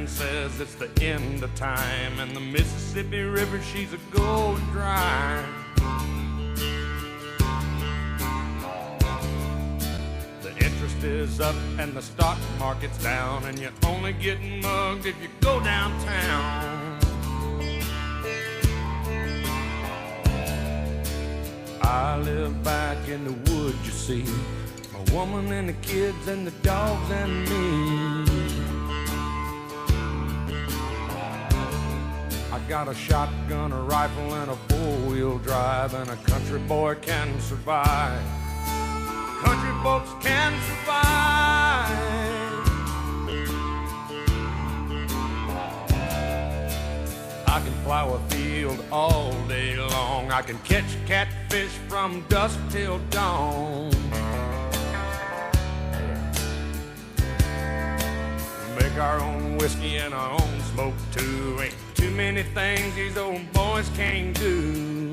man says it's the end of time, and the Mississippi River, she's a going dry. The interest is up and the stock market's down, and you're only getting mugged if you go downtown. I live back in the woods, you see, my woman and the kids and the dogs and me. I got a shotgun, a rifle, and a four-wheel drive, and a country boy can survive. Country folks can survive. I can plow a field all day long. I can catch catfish from dusk till dawn. Make our own whiskey and our own smoke too. Ain't too many things these old boys can't do.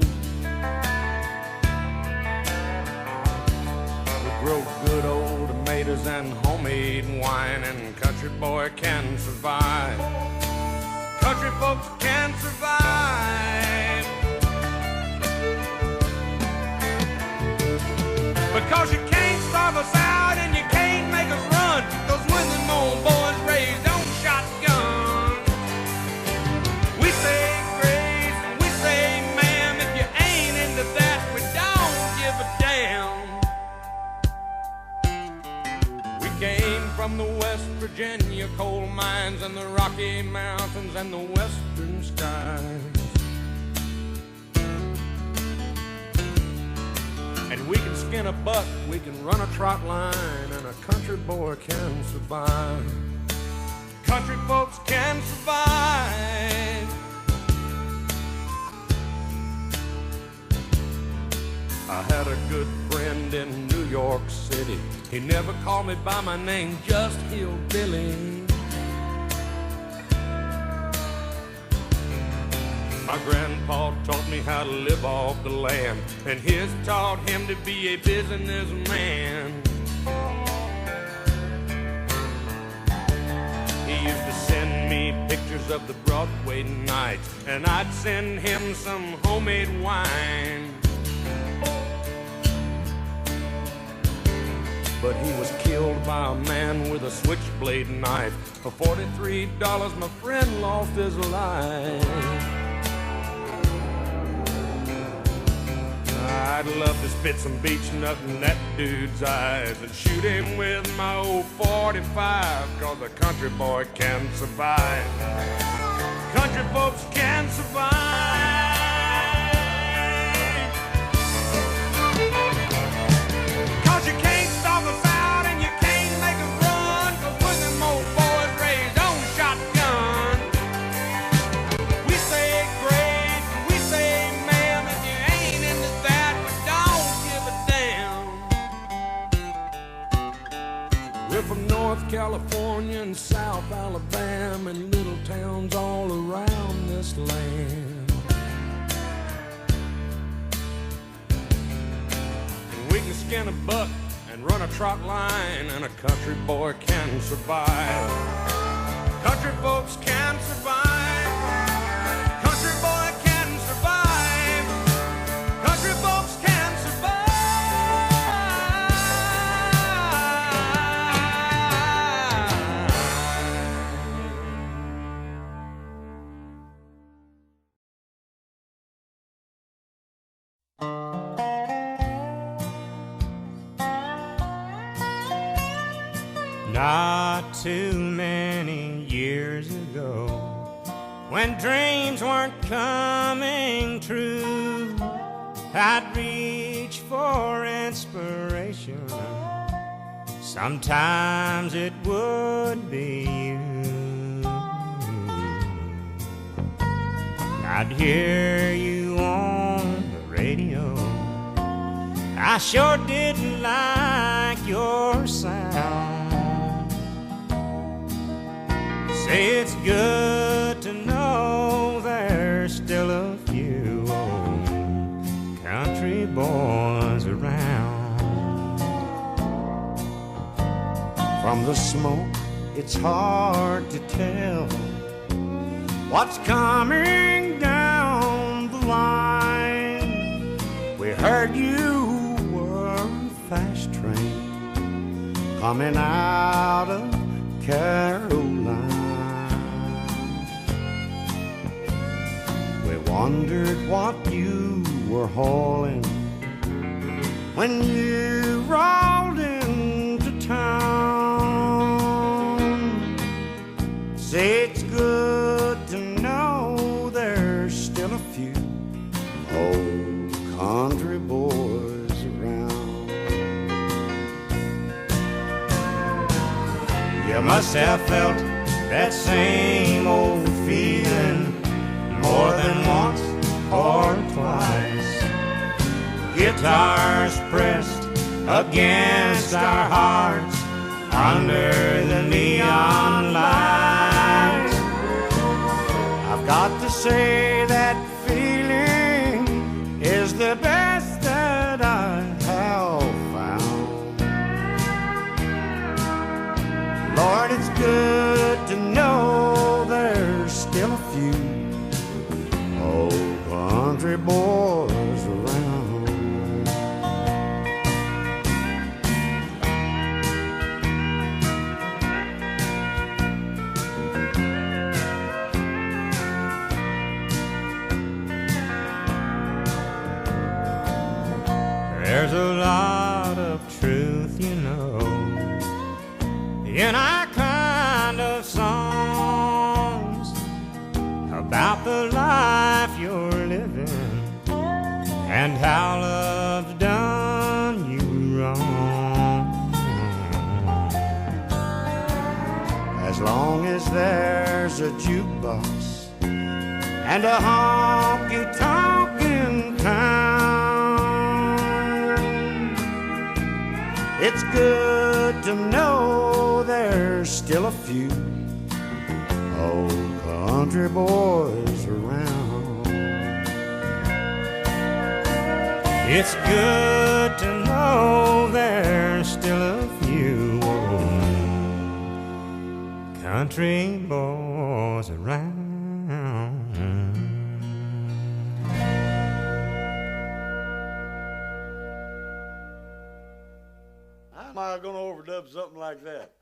We grow good old tomatoes and homemade wine, and country boy can survive. Country folks can survive. Because you can't starve us out and you can't make us run, 'cause when them old boys raised on shotgun, we say grace and we say ma'am. If you ain't into that, we don't give a damn. We came from the West Virginia coal mines and the Rocky Mountains and the western skies. And we can skin a buck, we can run a trot line, and a country boy can survive. Country folks can survive. I had a good friend in New York City. He never called me by my name, just Hillbilly. My grandpa taught me how to live off the land, and his taught him to be a businessman. He used to send me pictures of the Broadway nights, and I'd send him some homemade wine. But he was killed by a man with a switchblade knife. For $43, my friend lost his life. I'd love to spit some beach nut in that dude's eyes and shoot him with my old 45, 'cause a country boy can survive. Country folks can survive. You can't stop us out and you can't make us run, 'cause when them old boys raised on shotgun, we say grace and we say ma'am. If you ain't into that, we don't give a damn. We're from North California and South Alabama and little towns all around this land. We can skin a buck and run a trot line, and a country boy can survive. Country folks can survive. Country boy can survive. Country folks can Not too many years ago, when dreams weren't coming true, I'd reach for inspiration. Sometimes it would be you. I'd hear you on the radio. I sure didn't like your sound. Say it's good to know there's still a few old country boys around. From the smoke, it's hard to tell what's coming down the line. We heard you were a fast train coming out of Carolina. We wondered what you were hauling when you rolled into town. Say it's good to know there's still a few old country boys around. You must have felt that same old feeling more than once or twice. Guitars pressed against our hearts under the neon lights. I've got to say that feeling is the best that I have found. Lord, it's good to know there's still a few old country boys around. There's a lot of truth, you know, in our kind of songs about the life you're living and how love's done you wrong. As long as there's a jukebox and a honky-tonkin' town, it's good to know there's still a few old country boys around. It's good to know there's still a few old country boys around. How am I going to overdub something like that?